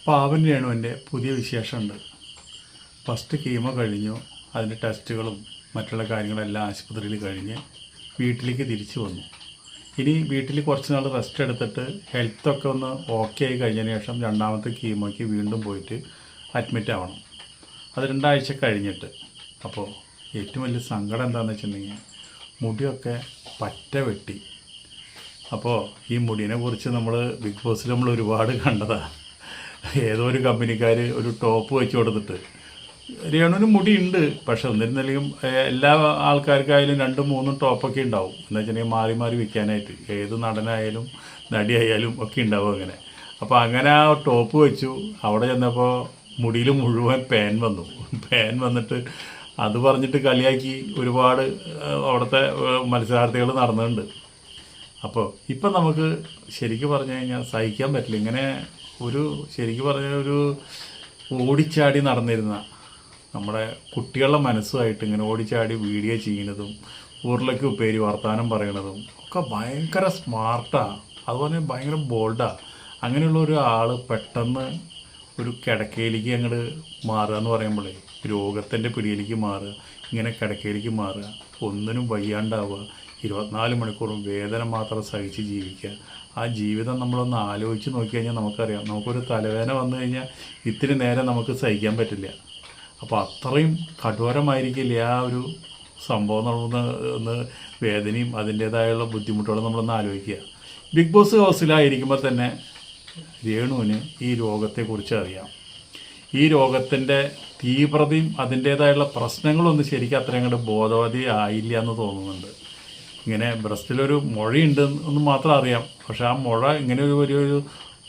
പാവൻ രേണുവിൻ്റെ പുതിയ വിശേഷമുണ്ട്. First chemo കഴിഞ്ഞു, അതിൻ്റെ ടെസ്റ്റുകളും മറ്റുള്ള കാര്യങ്ങളെല്ലാം ആശുപത്രിയിൽ കഴിഞ്ഞ് വീട്ടിലേക്ക് തിരിച്ചു വന്നു. ഇനി വീട്ടിൽ കുറച്ച് നാൾ റെസ്റ്റ് എടുത്തിട്ട് ഹെൽത്തൊക്കെ ഒന്ന് ഓക്കെ ആയി കഴിഞ്ഞതിന് ശേഷം രണ്ടാമത്തെ കീമോയ്ക്ക് വീണ്ടും പോയിട്ട് അഡ്മിറ്റ് ആവണം. അത് 2 ആഴ്ച കഴിഞ്ഞിട്ട്. അപ്പോൾ ഏറ്റവും വലിയ സങ്കടം എന്താണെന്ന് വെച്ചിട്ടുണ്ടെങ്കിൽ മുടിയൊക്കെ പറ്റ വെട്ടി. അപ്പോൾ ഈ മുടിനെ കുറിച്ച് നമ്മൾ ബിഗ് ബോസിൽ നമ്മൾ ഒരുപാട് കണ്ടതാണ്. ഏതോ ഒരു കമ്പനിക്കാർ ഒരു ടോപ്പ് വെച്ച് കൊടുത്തിട്ട്, രേണുവിന് മുടി ഉണ്ട്, പക്ഷെ എന്നിരുന്നാലും എല്ലാ ആൾക്കാർക്കായാലും 2-3 ടോപ്പൊക്കെ ഉണ്ടാവും. എന്ന് വെച്ചിട്ടുണ്ടെങ്കിൽ മാറി മാറി വിൽക്കാനായിട്ട് ഏത് നടനായാലും നടിയായാലും ഒക്കെ ഉണ്ടാവും അങ്ങനെ. അപ്പോൾ അങ്ങനെ ആ ടോപ്പ് വെച്ചു. അവിടെ ചെന്നപ്പോൾ മുടിയിൽ മുഴുവൻ പാൻ വന്നിട്ട് അത് പറഞ്ഞിട്ട് കളിയാക്കി ഒരുപാട് അവിടുത്തെ മത്സരാർത്ഥികൾ നടന്നിട്ടുണ്ട്. അപ്പോൾ ഇപ്പം നമുക്ക് ശരിക്കും പറഞ്ഞു കഴിഞ്ഞാൽ സഹിക്കാൻ പറ്റില്ല. ഇങ്ങനെ ഒരു ശരിക്കും പറഞ്ഞ ഒരു ഓടിച്ചാടി നടന്നിരുന്ന നമ്മുടെ കുട്ടികളുടെ മനസ്സുമായിട്ട് ഇങ്ങനെ ഓടിച്ചാടി വീഡിയോ ചെയ്യുന്നതും ഉരുളയ്ക്ക് ഉപ്പേരി വർത്തമാനം പറയണതും ഒക്കെ ഭയങ്കര സ്മാർട്ടാണ്. അതുപോലെ ഭയങ്കര ബോൾഡാണ്. അങ്ങനെയുള്ള ഒരു ആൾ പെട്ടെന്ന് ഒരു കിടക്കയിലേക്ക് അങ്ങോട്ട് മാറുക എന്ന് പറയുമ്പോഴേ, രോഗത്തിൻ്റെ പിടിയിലേക്ക് മാറുക, ഇങ്ങനെ കിടക്കയിലേക്ക് മാറുക, ഒന്നിനും വയ്യാണ്ടാവുക, 24 മണിക്കൂറും വേദന മാത്രം സഹിച്ച് ജീവിക്കുക. ആ ജീവിതം നമ്മളൊന്ന് ആലോചിച്ച് നോക്കി കഴിഞ്ഞാൽ നമുക്കറിയാം, നമുക്കൊരു തലവേദന വന്നു കഴിഞ്ഞാൽ ഇത്തിരി നേരം നമുക്ക് സഹിക്കാൻ പറ്റില്ല. അപ്പോൾ അത്രയും കഠോരമായിരിക്കില്ല ആ ഒരു സംഭവം. നമ്മളൊന്ന് വേദനയും അതിൻ്റേതായുള്ള ബുദ്ധിമുട്ടുകളും നമ്മളൊന്ന് ആലോചിക്കുക. ബിഗ് ബോസ് ഹൗസിലായിരിക്കുമ്പോൾ തന്നെ രേണുവിന് ഈ രോഗത്തെക്കുറിച്ച് അറിയാം. ഈ രോഗത്തിൻ്റെ തീവ്രതയും അതിൻ്റേതായുള്ള പ്രശ്നങ്ങളൊന്നും ശരിക്കും അത്രയും അങ്ങോട്ട് ബോധവതി ആയില്ല എന്ന് തോന്നുന്നുണ്ട്. ഇങ്ങനെ ബ്രസ്റ്റിലൊരു മുഴയുണ്ട് എന്ന് മാത്രം അറിയാം, പക്ഷെ ആ മുഴ ഇങ്ങനെ ഒരു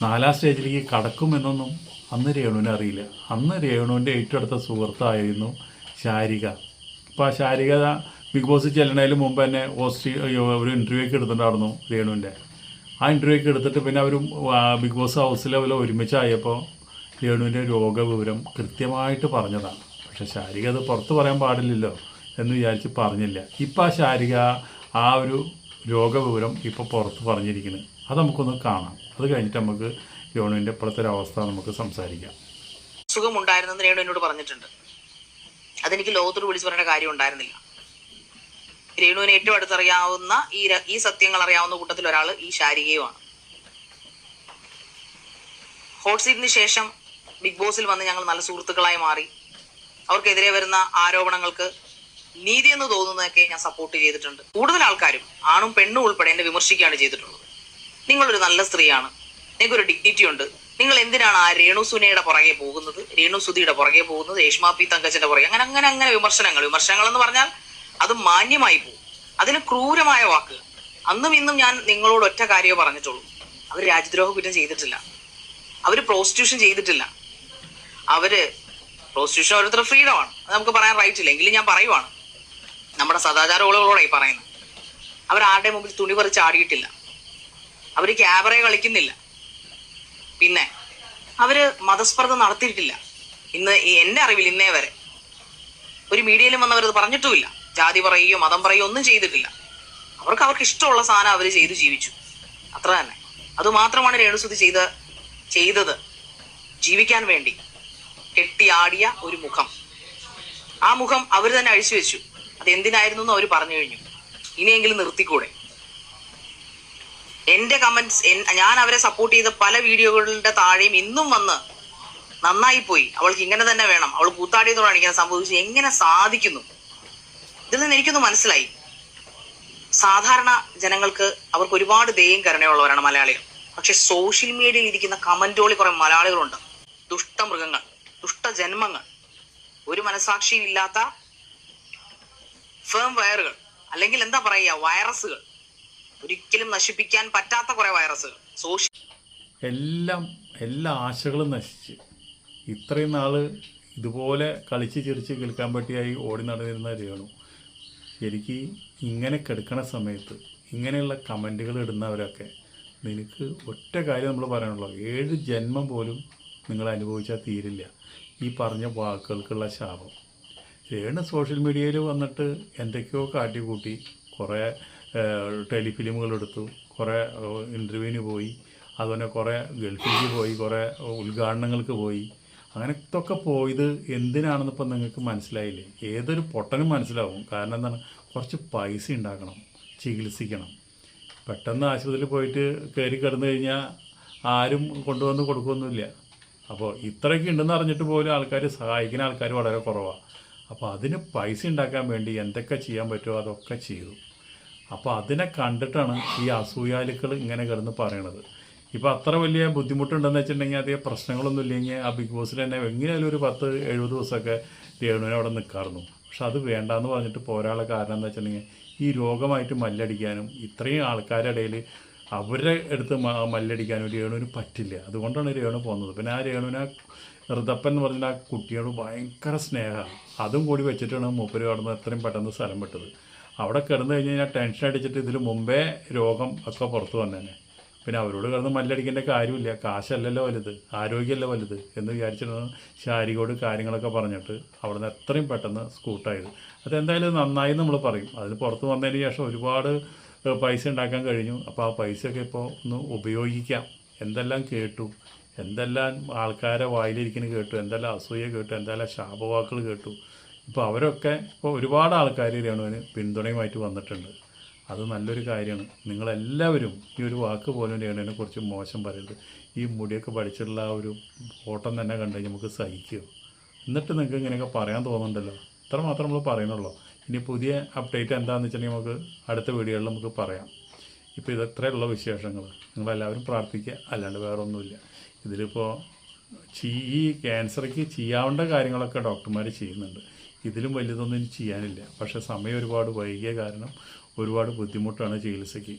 4ാം സ്റ്റേജിലേക്ക് കടക്കുമെന്നൊന്നും അന്ന് രേണുവിനെ അറിയില്ല. അന്ന് രേണുവിൻ്റെ ഏറ്റവും അടുത്ത സുഹൃത്തായിരുന്നു ശാരിക. അപ്പോൾ ആ ശാരിക ബിഗ് ബോസ് ചെല്ലണതിന് മുമ്പ് തന്നെ ഒരു ഇൻ്റർവ്യൂക്ക് എടുത്തിട്ടുണ്ടായിരുന്നു രേണുവിൻ്റെ. ആ ഇൻ്റർവ്യൂക്ക് എടുത്തിട്ട് പിന്നെ അവർ ബിഗ് ബോസ് ഹൗസിൽ ഒരുമിച്ചായപ്പോൾ രേണുവിൻ്റെ രോഗവിവരം കൃത്യമായിട്ട് പറഞ്ഞതാണ്. പക്ഷെ ശാരിക അത് പുറത്ത് പറയാൻ പാടില്ലല്ലോ എന്ന് വിചാരിച്ച് പറഞ്ഞില്ല. ഇപ്പം ആ ശാരിക ആ ഒരു രോഗവിവരം ഇപ്പോൾ പുറത്ത് പറഞ്ഞിരിക്കുന്നത്. അത് നമുക്കൊന്ന് കാണാം. അത് കഴിഞ്ഞിട്ട് നമുക്ക് രേണുവിൻ്റെ ഇപ്പോഴത്തെ ഒരു അവസ്ഥ നമുക്ക് സംസാരിക്കാം. സുഖമുണ്ടായിരുന്നെന്ന് രേണു എന്നോട് പറഞ്ഞിട്ടുണ്ട്. അതെനിക്ക് ലോകത്തോട് വിളിച്ച് പറയേണ്ട കാര്യം ഉണ്ടായിരുന്നില്ല. രേണുവിനെ ഏറ്റവും അടുത്തറിയാവുന്ന ഈ സത്യങ്ങൾ അറിയാവുന്ന കൂട്ടത്തിൽ ഒരാൾ ഈ ശാരികയുമാണ്. ഹോട്ട് സീറ്റിന് ശേഷം ബിഗ് ബോസിൽ വന്ന് ഞങ്ങൾ നല്ല സുഹൃത്തുക്കളായി മാറി. അവർക്കെതിരെ വരുന്ന ആരോപണങ്ങൾക്ക് നീതി എന്ന് തോന്നുന്നതൊക്കെ ഞാൻ സപ്പോർട്ട് ചെയ്തിട്ടുണ്ട്. കൂടുതൽ ആൾക്കാരും ആണും പെണ്ണും ഉൾപ്പെടെ എന്നെ വിമർശിക്കുകയാണ് ചെയ്തിട്ടുള്ളത്. നിങ്ങളൊരു നല്ല സ്ത്രീയാണ്, നിങ്ങൾക്കൊരു ഡിഗ്നിറ്റി ഉണ്ട്, നിങ്ങൾ എന്തിനാണ് ആ രേണു സുനയുടെ പുറകെ പോകുന്നത്, രേണു സുധിയുടെ പുറകെ പോകുന്നത്, രേഷ്മ പി തങ്കച്ചന്റെ പുറകെ, അങ്ങനെ വിമർശനങ്ങൾ എന്ന് പറഞ്ഞാൽ അത് മാന്യമായി പോകും. അതിന് ക്രൂരമായ വാക്കുകൾ. അന്നും ഇന്നും ഞാൻ നിങ്ങളോട് ഒറ്റ കാര്യമേ പറഞ്ഞിട്ടുള്ളൂ. അവർ രാജ്യദ്രോഹ കുറ്റം ചെയ്തിട്ടില്ല, അവർ പ്രോസ്റ്റിറ്റ്യൂഷൻ ചെയ്തിട്ടില്ല. പ്രോസ്റ്റിറ്റ്യൂഷൻ ഓരോരുത്തർ ഫ്രീഡമാണ്, അത് നമുക്ക് പറയാൻ റൈറ്റ് ഇല്ല. എങ്കിലും ഞാൻ പറയുവാണ്, നമ്മുടെ സദാചാരങ്ങളോടായി പറയുന്നത്. അവരാരുടെ മുമ്പിൽ തുണി പറിച്ച് ആടിയിട്ടില്ല, അവർ ക്യാബറയെ കളിക്കുന്നില്ല, പിന്നെ അവര് മതസ്പർദ്ധ നടത്തിയിട്ടില്ല. ഇന്ന് എന്റെ അറിവിൽ ഇന്നേ വരെ ഒരു മീഡിയയിലും വന്നവരത് പറഞ്ഞിട്ടുമില്ല. ജാതി പറയുകയോ മതം പറയുകയോ ഒന്നും ചെയ്തിട്ടില്ല. അവർക്ക് ഇഷ്ടമുള്ള സാധനം അവർ ചെയ്തു ജീവിച്ചു, അത്ര തന്നെ. അതുമാത്രമാണ് രേണുസുതി ചെയ്തത്. ജീവിക്കാൻ വേണ്ടി കെട്ടിയാടിയ ഒരു മുഖം, ആ മുഖം അവർ തന്നെ അഴിച്ചു വെച്ചു. അതെന്തിനായിരുന്നു എന്ന് അവർ പറഞ്ഞു കഴിഞ്ഞു. ഇനിയെങ്കിലും നിർത്തിക്കൂടെ? എന്റെ കമന്റ്സ്, ഞാൻ അവരെ സപ്പോർട്ട് ചെയ്ത പല വീഡിയോകളുടെ താഴെയും ഇന്നും വന്ന് നന്നായി പോയി, അവൾക്ക് ഇങ്ങനെ തന്നെ വേണം, അവൾ കൂത്താടിയതോടാണ് ഇങ്ങനെ സംഭവിച്ചത്, എങ്ങനെ സാധിക്കുന്നു? ഇതിൽ നിന്ന് എനിക്കൊന്ന് മനസ്സിലായി, സാധാരണ ജനങ്ങൾക്ക് അവർക്ക് ഒരുപാട് ദയയും കരുണയുള്ളവരാണ് മലയാളികൾ. പക്ഷെ സോഷ്യൽ മീഡിയയിൽ ഇരിക്കുന്ന കമന്റോളി കുറെ മലയാളികളുണ്ട്. ദുഷ്ടമൃഗങ്ങൾ, ദുഷ്ടജന്മങ്ങൾ, ഒരു മനസാക്ഷിയും ഇല്ലാത്ത ഫേം വയറുകൾ, അല്ലെങ്കിൽ എന്താ പറയുക, വൈറസുകൾ, ഒരിക്കലും നശിപ്പിക്കാൻ പറ്റാത്ത കുറെ വൈറസുകൾ. എല്ലാ ആശകളും നശിച്ച് ഇത്രയും നാൾ ഇതുപോലെ കളിച്ച് ചിരിച്ച് കേൾക്കാൻ പറ്റിയായി ഓടി നടന്നിരുന്ന രേണു ശരിക്ക് ഇങ്ങനെ കിടക്കണ സമയത്ത് ഇങ്ങനെയുള്ള കമൻറ്റുകൾ ഇടുന്നവരൊക്കെ, നിനക്ക് ഒറ്റ കാര്യം നമ്മൾ പറയാനുള്ളൂ, 7 ജന്മം പോലും നിങ്ങൾ അനുഭവിച്ചാൽ തീരില്ല ഈ പറഞ്ഞ വാക്കുകൾക്കുള്ള ശാപം. രേണു സോഷ്യൽ മീഡിയയിൽ വന്നിട്ട് എന്തൊക്കെയോ കാട്ടിക്കൂട്ടി, കുറേ ടെലിഫിലിമുകൾ എടുത്തു, കുറേ ഇൻ്റർവ്യൂവിന് പോയി, അതുപോലെ കുറേ ഗൾഫിലേക്ക് പോയി, കുറേ ഉദ്ഘാടനങ്ങൾക്ക് പോയി. അങ്ങനത്തൊക്കെ പോയത് എന്തിനാണെന്ന് ഇപ്പം നിങ്ങൾക്ക് മനസ്സിലായില്ലേ? ഏതൊരു പൊട്ടനും മനസ്സിലാവും. കാരണം എന്താണ്? കുറച്ച് പൈസ ഉണ്ടാക്കണം, ചികിത്സിക്കണം. പെട്ടെന്ന് ആശുപത്രിയിൽ പോയിട്ട് കയറി കിടന്നു കഴിഞ്ഞാൽ ആരും കൊണ്ടുവന്ന് കൊടുക്കുകയൊന്നുമില്ല. അപ്പോൾ ഇത്രയൊക്കെ ഉണ്ടെന്ന് അറിഞ്ഞിട്ട് പോലും ആൾക്കാർ സഹായിക്കുന്ന ആൾക്കാർ വളരെ കുറവാണ്. അപ്പോൾ അതിന് പൈസ ഉണ്ടാക്കാൻ വേണ്ടി എന്തൊക്കെ ചെയ്യാൻ പറ്റുമോ അതൊക്കെ ചെയ്തു. അപ്പോൾ അതിനെ കണ്ടിട്ടാണ് ഈ അസൂയാലുക്കൾ ഇങ്ങനെ കിടന്ന് പറയണത്. ഇപ്പോൾ അത്ര വലിയ ബുദ്ധിമുട്ടുണ്ടെന്ന് വെച്ചിട്ടുണ്ടെങ്കിൽ അധികം പ്രശ്നങ്ങളൊന്നും ഇല്ലെങ്കിൽ ആ ബിഗ് ബോസിൽ തന്നെ എങ്ങനെയായാലും ഒരു 10-70 ദിവസമൊക്കെ രേണുവിനെ അവിടെ നിൽക്കാറുന്നു. പക്ഷെ അത് വേണ്ടാന്ന് പറഞ്ഞിട്ട് പോരാനുള്ള കാരണം എന്താ വെച്ചിട്ടുണ്ടെങ്കിൽ ഈ രോഗമായിട്ട് മല്ലടിക്കാനും ഇത്രയും ആൾക്കാരുടെ ഇടയിൽ അവരുടെ അടുത്ത് മല്ലടിക്കാനും രേണുവിന് പറ്റില്ല. അതുകൊണ്ടാണ് രേണു പോകുന്നത്. പിന്നെ ആ രേണുവിനെ ഋതപ്പൻ എന്ന് പറഞ്ഞാൽ ആ കുട്ടിയോട് ഭയങ്കര സ്നേഹമാണ്. അതും കൂടി വെച്ചിട്ടാണ് മൂപ്പര് കടന്ന് എത്രയും പെട്ടെന്ന് സ്ഥലം വിട്ടത്. അവിടെ കിടന്നു കഴിഞ്ഞ് കഴിഞ്ഞാൽ ടെൻഷൻ അടിച്ചിട്ട് ഇതിൽ മുമ്പേ രോഗം ഒക്കെ പുറത്ത് വന്നേനെ. പിന്നെ അവരോട് കിടന്ന് മല്ലടിക്കേണ്ട കാര്യമില്ല. കാശല്ലല്ലോ വലുത്, ആരോഗ്യമല്ല വലുത് എന്ന് വിചാരിച്ചിട്ടാണ് ശാരികയോട് കാര്യങ്ങളൊക്കെ പറഞ്ഞിട്ട് അവിടെ നിന്ന് എത്രയും പെട്ടെന്ന് സ്കൂട്ടായത്. അതെന്തായാലും നന്നായി നമ്മൾ പറയും. അതിന് പുറത്ത് വന്നതിന് ശേഷം ഒരുപാട് പൈസ ഉണ്ടാക്കാൻ കഴിഞ്ഞു. അപ്പോൾ ആ പൈസയൊക്കെ ഇപ്പോൾ ഒന്ന് ഉപയോഗിക്കാം. എന്തെല്ലാം കേട്ടു, എന്തെല്ലാം ആൾക്കാരെ വായിലിരിക്കുന്നത് കേട്ടു, എന്തെല്ലാം അസൂയ കേട്ടു, എന്തെല്ലാം ശാപവാക്കുകൾ കേട്ടു. ഇപ്പോൾ അവരൊക്കെ ഇപ്പോൾ ഒരുപാട് ആൾക്കാർ രേണുവിന് പിന്തുണയുമായിട്ട് വന്നിട്ടുണ്ട്. അത് നല്ലൊരു കാര്യമാണ്. നിങ്ങളെല്ലാവരും ഈ ഒരു വാക്ക് പോലും രേണുവിനെ കുറിച്ച് മോശം പറയരുത്. ഈ മുടിയൊക്കെ പഠിച്ചിട്ടുള്ള ആ ഒരു ഫോട്ടം തന്നെ കണ്ടു കഴിഞ്ഞാൽ നമുക്ക് സഹിക്കുമോ? എന്നിട്ട് നിങ്ങൾക്ക് ഇങ്ങനെയൊക്കെ പറയാൻ തോന്നുന്നുണ്ടല്ലോ. ഇത്ര മാത്രം നമ്മൾ പറയുന്നുള്ളൂ. ഇനി പുതിയ അപ്ഡേറ്റ് എന്താണെന്ന് വെച്ചിട്ടുണ്ടെങ്കിൽ നമുക്ക് അടുത്ത വീഡിയോകളിൽ നമുക്ക് പറയാം. ഇപ്പോൾ ഇതത്രയുള്ള വിശേഷങ്ങൾ. നിങ്ങളെല്ലാവരും പ്രാർത്ഥിക്കുക, അല്ലാണ്ട് വേറെ ഒന്നുമില്ല. ഇതിലിപ്പോൾ ഈ ക്യാൻസർക്ക് ചെയ്യാവേണ്ട കാര്യങ്ങളൊക്കെ ഡോക്ടർമാർ ചെയ്യുന്നുണ്ട്. ഇതിലും വലുതൊന്നും ചെയ്യാനില്ല. പക്ഷേ സമയം ഒരുപാട് വൈകിയ കാരണം ഒരുപാട് ബുദ്ധിമുട്ടാണ് ചികിത്സയ്ക്ക്.